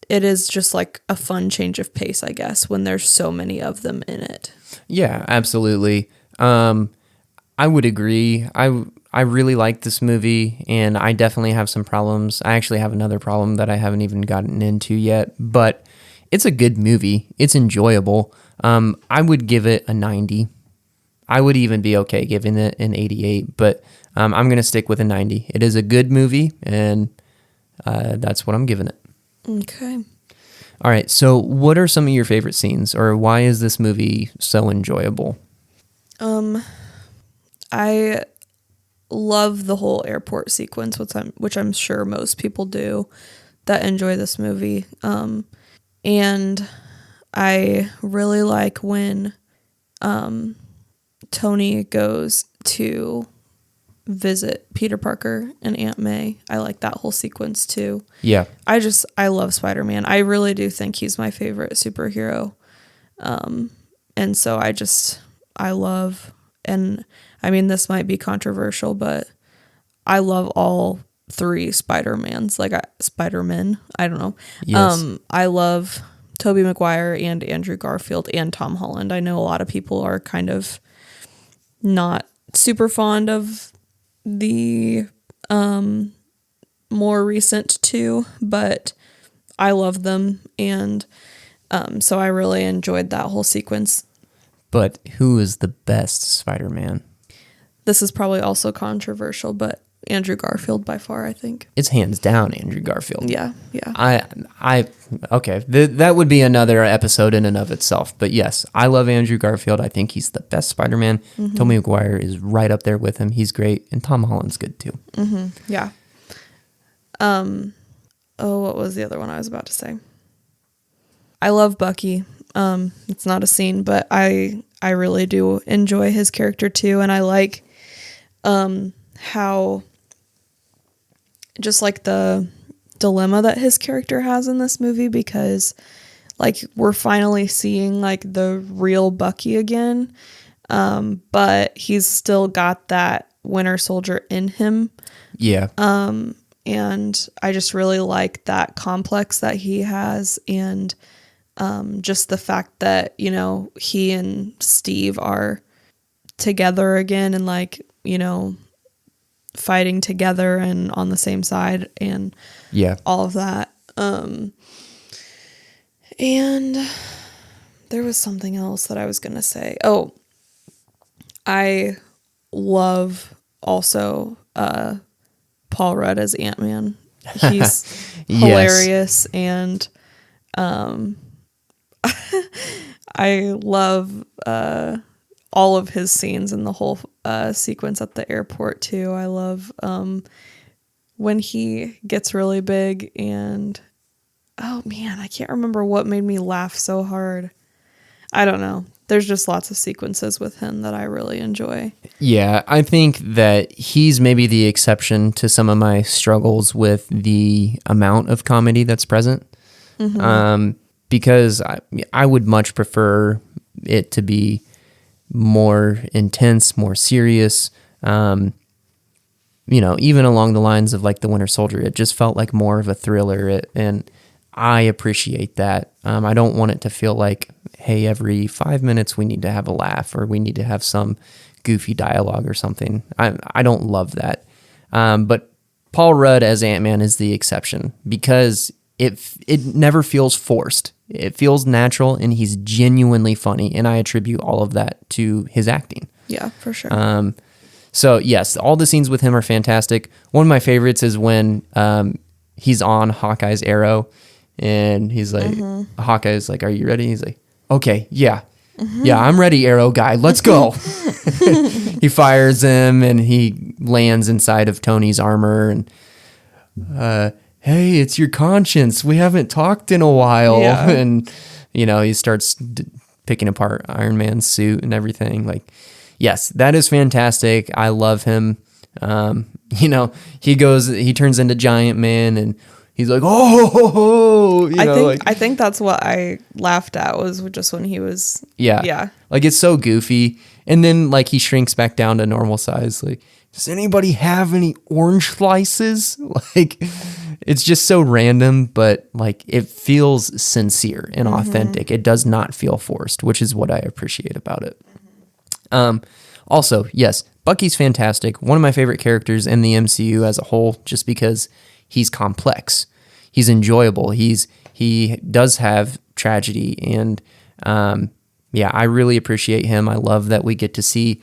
it is just like a fun change of pace, I guess, when there's so many of them in it. Yeah, absolutely. I would agree. I really like this movie, and I definitely have some problems. I actually have another problem that I haven't even gotten into yet, but it's a good movie. It's enjoyable. I would give it a 90. I would even be okay giving it an 88, but I'm going to stick with a 90. It is a good movie, and that's what I'm giving it. Okay. All right, so what are some of your favorite scenes, or why is this movie so enjoyable? I love the whole airport sequence, which I'm sure most people do that enjoy this movie. And I really like when Tony goes to visit Peter Parker and Aunt May. I like that whole sequence too. Yeah. I love Spider-Man. I really do think he's my favorite superhero. And so I love, and I mean, this might be controversial, but I love all three Spider-Mans, Spider-Men. I don't know. Yes. I love Tobey Maguire and Andrew Garfield and Tom Holland. I know a lot of people are kind of not super fond of the more recent two, but I love them, and so I really enjoyed that whole sequence. But who is the best Spider-Man? This is probably also controversial, but Andrew Garfield by far, I think. It's hands down Andrew Garfield. Yeah. Okay. That would be another episode in and of itself. But yes, I love Andrew Garfield. I think he's the best Spider-Man. Mm-hmm. Tobey Maguire is right up there with him. He's great. And Tom Holland's good too. Mm-hmm. Yeah. What was the other one I was about to say? I love Bucky. It's not a scene, but I really do enjoy his character too. And I like how just like the dilemma that his character has in this movie, because like we're finally seeing like the real Bucky again, but he's still got that Winter Soldier in him. Yeah. And I just really like that complex that he has, and just the fact that, you know, he and Steve are together again and like, you know, fighting together and on the same side and all of that. And there was something else that I was going to say. Oh, I love also Paul Rudd as Ant-Man. He's hilarious, and I love all of his scenes and the whole sequence at the airport too. I love when he gets really big, and oh man, I can't remember what made me laugh so hard. I don't know. There's just lots of sequences with him that I really enjoy. Yeah, I think that he's maybe the exception to some of my struggles with the amount of comedy that's present. Mm-hmm. Because I would much prefer it to be more intense, more serious. You know, even along the lines of like The Winter Soldier, it just felt like more of a thriller. And I appreciate that. I don't want it to feel like, hey, every 5 minutes we need to have a laugh or we need to have some goofy dialogue or something. I don't love that. But Paul Rudd as Ant-Man is the exception, because it never feels forced. It feels natural, and he's genuinely funny, and I attribute all of that to his acting. Yeah, for sure. So yes, all the scenes with him are fantastic. One of my favorites is when he's on Hawkeye's arrow, and he's like, Hawkeye's like, "Are you ready?" He's like, "Okay, yeah, yeah, I'm ready, arrow guy. Let's go." He fires him, and he lands inside of Tony's armor, and hey, it's your conscience. We haven't talked in a while, Yeah. and he starts picking apart Iron Man's suit and everything. Like, yes, that is fantastic. I love him. He turns into Giant Man, and he's like, oh, I think that's what I laughed at was just when he was. Yeah. Like, it's so goofy. And then, like, he shrinks back down to normal size. Like, does anybody have any orange slices? Like, it's just so random, but, like, it feels sincere and authentic. It does not feel forced, which is what I appreciate about it. Also, yes, Bucky's fantastic. One of my favorite characters in the MCU as a whole, just because he's complex. He's enjoyable. He does have tragedy, and I really appreciate him. I love that we get to see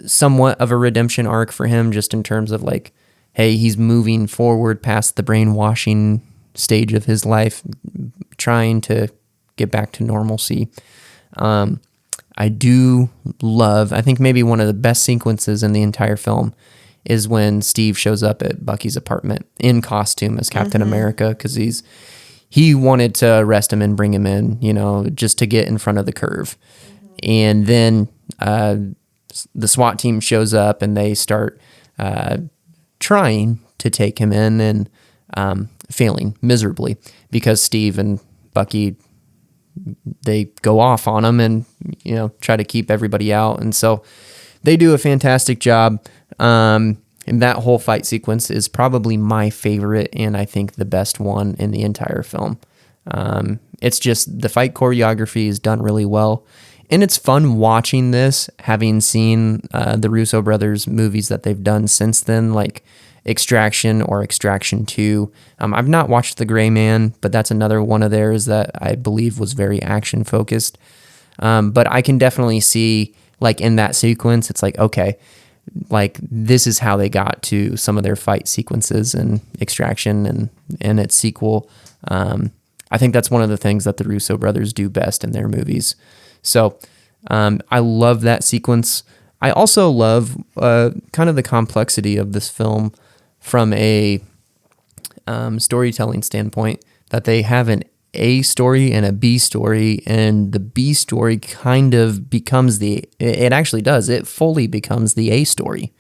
somewhat of a redemption arc for him, just in terms of like, hey, he's moving forward past the brainwashing stage of his life, trying to get back to normalcy. I do love, I think maybe one of the best sequences in the entire film is when Steve shows up at Bucky's apartment in costume as Captain America, because he wanted to arrest him and bring him in, just to get in front of the curve. And then the SWAT team shows up, and they start trying to take him in, and failing miserably because Steve and Bucky, they go off on him and try to keep everybody out, and so they do a fantastic job. And that whole fight sequence is probably my favorite, and I think the best one in the entire film. It's just the fight choreography is done really well, and it's fun watching this, having seen the Russo brothers movies that they've done since then, like Extraction or Extraction 2. I've not watched The Gray Man, but that's another one of theirs that I believe was very action focused. But I can definitely see, like, in that sequence, it's like, okay, like, this is how they got to some of their fight sequences in Extraction and its sequel. I think that's one of the things that the Russo brothers do best in their movies. So I love that sequence. I also love kind of the complexity of this film from a storytelling standpoint, that they have an A story and a B story, and the B story kind of becomes it actually does, it fully becomes the A story.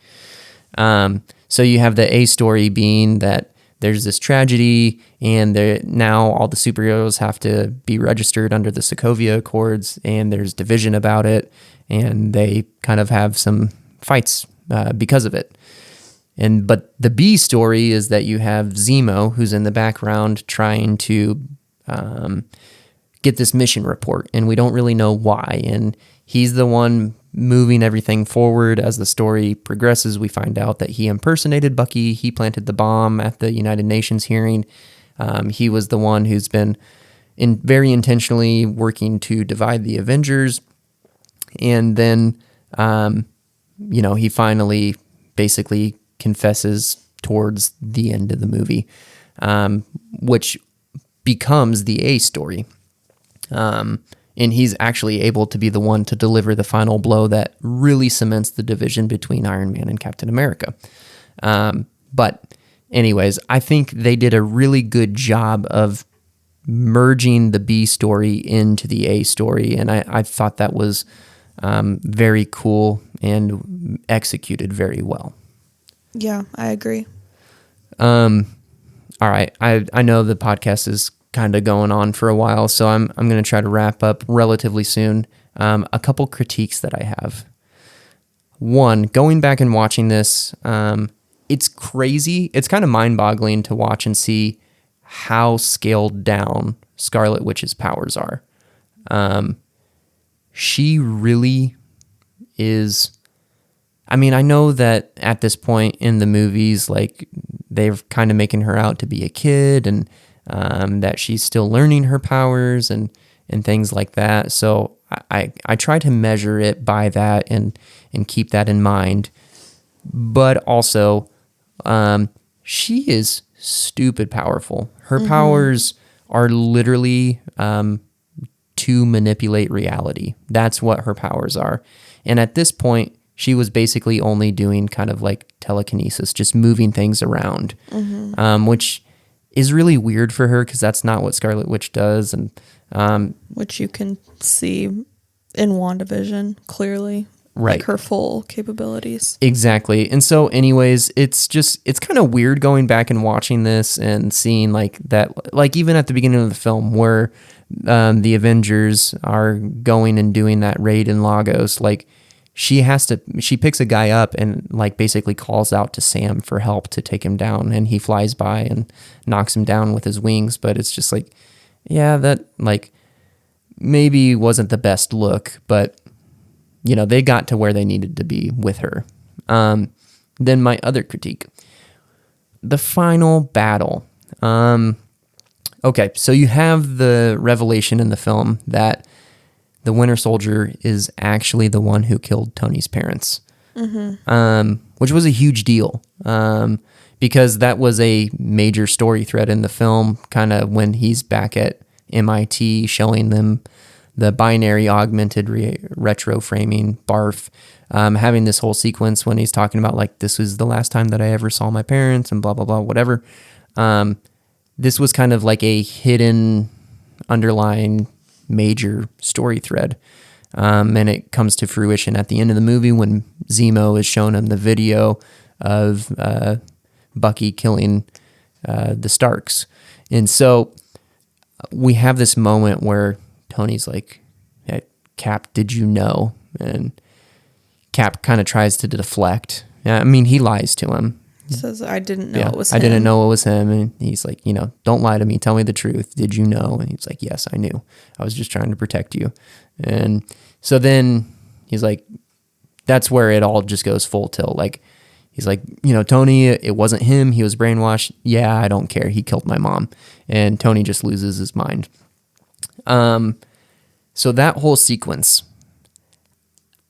So you have the A story being that there's this tragedy, and now all the superheroes have to be registered under the Sokovia Accords, and there's division about it, and they kind of have some fights because of it. But the B story is that you have Zemo, who's in the background trying to get this mission report, and we don't really know why. And he's the one moving everything forward. As the story progresses, we find out that he impersonated Bucky. He planted the bomb at the United Nations hearing. He was the one who's been very intentionally working to divide the Avengers. And then, he finally basically confesses towards the end of the movie, which becomes the A story. And he's actually able to be the one to deliver the final blow that really cements the division between Iron Man and Captain America. But anyways, I think they did a really good job of merging the B story into the A story, and I thought that was very cool and executed very well. Yeah, I agree. All right. I know the podcast is kind of going on for a while, so I'm going to try to wrap up relatively soon. A couple critiques that I have. One, going back and watching this, it's crazy. It's kind of mind-boggling to watch and see how scaled down Scarlet Witch's powers are. She really is... I mean, I know that at this point in the movies, like, they're kind of making her out to be a kid, and that she's still learning her powers and things like that. So I try to measure it by that and keep that in mind. But also, she is stupid powerful. Her powers are literally to manipulate reality. That's what her powers are. And at this point, she was basically only doing kind of like telekinesis, just moving things around, which is really weird for her because that's not what Scarlet Witch does. And which you can see in WandaVision clearly. Right. Like her full capabilities. Exactly. And so anyways, it's kind of weird going back and watching this and seeing like that, like even at the beginning of the film where the Avengers are going and doing that raid in Lagos, like she picks a guy up and like basically calls out to Sam for help to take him down, and he flies by and knocks him down with his wings. But it's just like, yeah, that like maybe wasn't the best look, but you know, they got to where they needed to be with her. Then my other critique, the final battle. Okay, so you have the revelation in the film that the Winter Soldier is actually the one who killed Tony's parents, which was a huge deal because that was a major story thread in the film, kind of when he's back at MIT showing them the binary augmented retro framing, barf, having this whole sequence when he's talking about like, this was the last time that I ever saw my parents and blah, blah, blah, whatever. This was kind of like a hidden underlying major story thread. And it comes to fruition at the end of the movie when Zemo is showing him the video of Bucky killing the Starks. And so we have this moment where Tony's like, hey, Cap, did you know? And Cap kind of tries to deflect. I mean, he lies to him. Says, I didn't know it was him. I didn't know it was him. And he's like, you know, don't lie to me. Tell me the truth. Did you know? And he's like, yes, I knew. I was just trying to protect you. And so then he's like, that's where it all just goes full tilt. Like, he's like, you know, Tony, it wasn't him. He was brainwashed. Yeah, I don't care. He killed my mom. And Tony just loses his mind. So that whole sequence,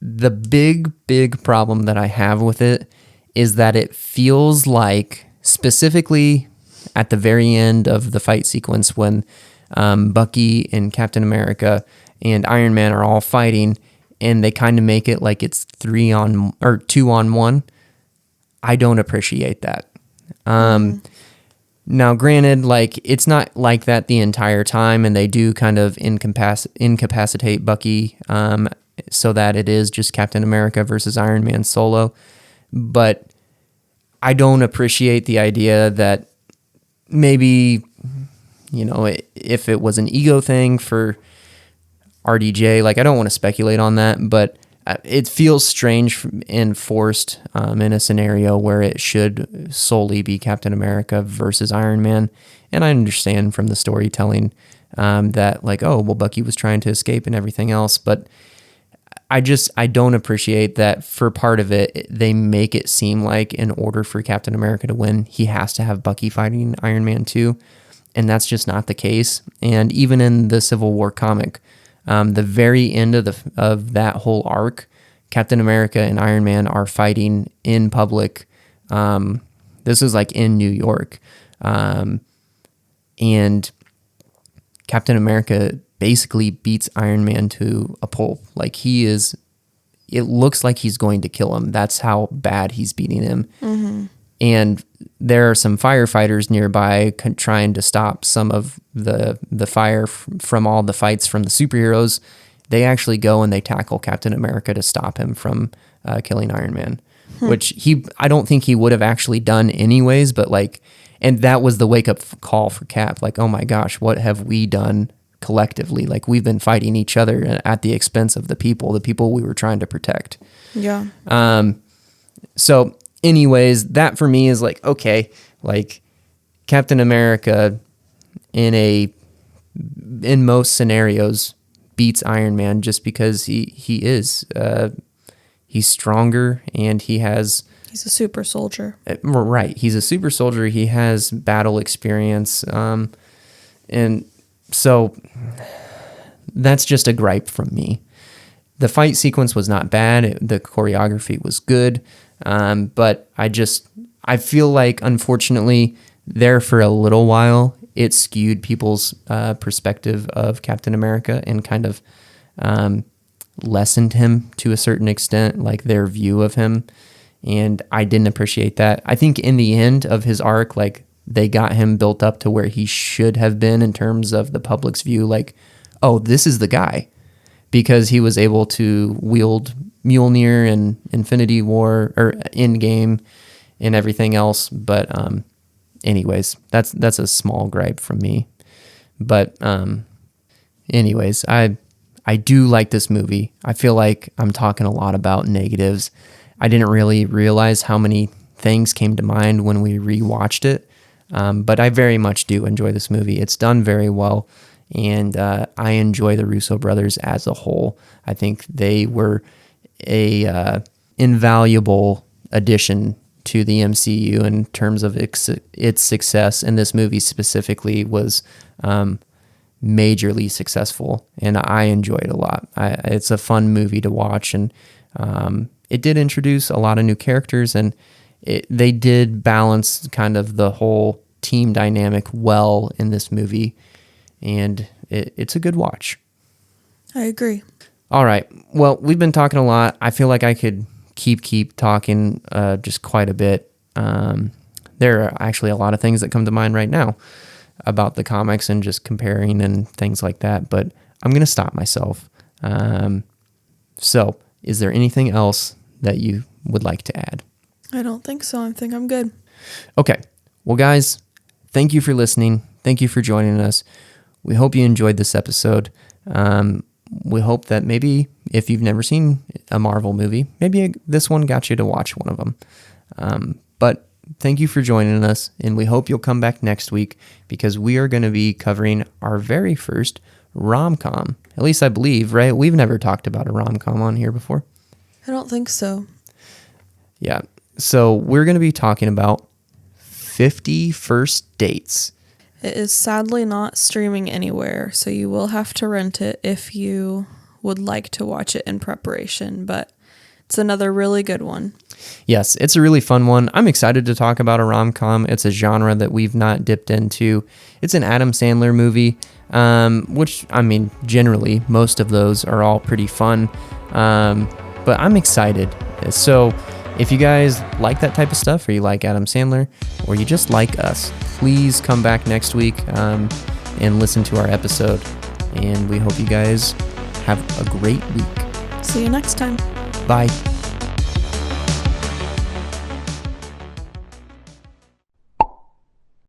the big problem that I have with it is that it feels like, specifically at the very end of the fight sequence when Bucky and Captain America and Iron Man are all fighting and they kind of make it like it's 2-on-1. I don't appreciate that. Now, granted, like it's not like that the entire time, and they do kind of incapacitate Bucky so that it is just Captain America versus Iron Man solo. But I don't appreciate the idea that maybe, you know, if it was an ego thing for RDJ, like I don't want to speculate on that, but it feels strange and forced in a scenario where it should solely be Captain America versus Iron Man. And I understand from the storytelling that like, oh, well, Bucky was trying to escape and everything else. But I don't appreciate that for part of it, they make it seem like in order for Captain America to win, he has to have Bucky fighting Iron Man too. And that's just not the case. And even in the Civil War comic, the very end of that whole arc, Captain America and Iron Man are fighting in public. This is like in New York. And Captain America basically beats Iron Man to a pulp. Like it looks like he's going to kill him. That's how bad he's beating him. Mm-hmm. And there are some firefighters nearby trying to stop some of the fire from all the fights from the superheroes. They actually go and they tackle Captain America to stop him from killing Iron Man, which I don't think he would have actually done anyways. But like, and that was the wake up call for Cap. Like, oh my gosh, what have we done collectively? Like we've been fighting each other at the expense of the people we were trying to protect. Yeah. So anyways, that for me is like, okay, like Captain America in most scenarios beats Iron Man just because he's stronger and he's a super soldier. Right. He's a super soldier. He has battle experience. And so that's just a gripe from me. The fight sequence was not bad. The choreography was good. But I feel like, unfortunately, there for a little while, it skewed people's perspective of Captain America and kind of lessened him to a certain extent, like their view of him. And I didn't appreciate that. I think in the end of his arc, like, they got him built up to where he should have been in terms of the public's view, like, oh, this is the guy, because he was able to wield Mjolnir and Infinity War or Endgame and everything else. But anyways, that's a small gripe from me. But anyways, I do like this movie. I feel like I'm talking a lot about negatives. I didn't really realize how many things came to mind when we rewatched it. But I very much do enjoy this movie. It's done very well. And I enjoy the Russo brothers as a whole. I think they were a invaluable addition to the MCU in terms of its success. And this movie specifically was majorly successful, and I enjoy it a lot. It's a fun movie to watch, and it did introduce a lot of new characters, and they did balance kind of the whole team dynamic well in this movie. And it's a good watch. I agree. All right. Well, we've been talking a lot. I feel like I could keep talking just quite a bit. There are actually a lot of things that come to mind right now about the comics and just comparing and things like that, but I'm going to stop myself. So, is there anything else that you would like to add? I don't think so. I think I'm good. Okay. Well, guys, thank you for listening. Thank you for joining us. We hope you enjoyed this episode. We hope that maybe if you've never seen a Marvel movie, maybe this one got you to watch one of them. But thank you for joining us, and we hope you'll come back next week, because we are going to be covering our very first rom-com. At least I believe, right? We've never talked about a rom-com on here before. I don't think so. Yeah. So we're going to be talking about 50 First Dates. It is sadly not streaming anywhere, so you will have to rent it if you would like to watch it in preparation, but it's another really good one. Yes, it's a really fun one. I'm excited to talk about a rom-com. It's a genre that we've not dipped into. It's an Adam Sandler movie, which, I mean, generally, most of those are all pretty fun, but I'm excited. So if you guys like that type of stuff, or you like Adam Sandler, or you just like us, please come back next week and listen to our episode. And we hope you guys have a great week. See you next time. Bye.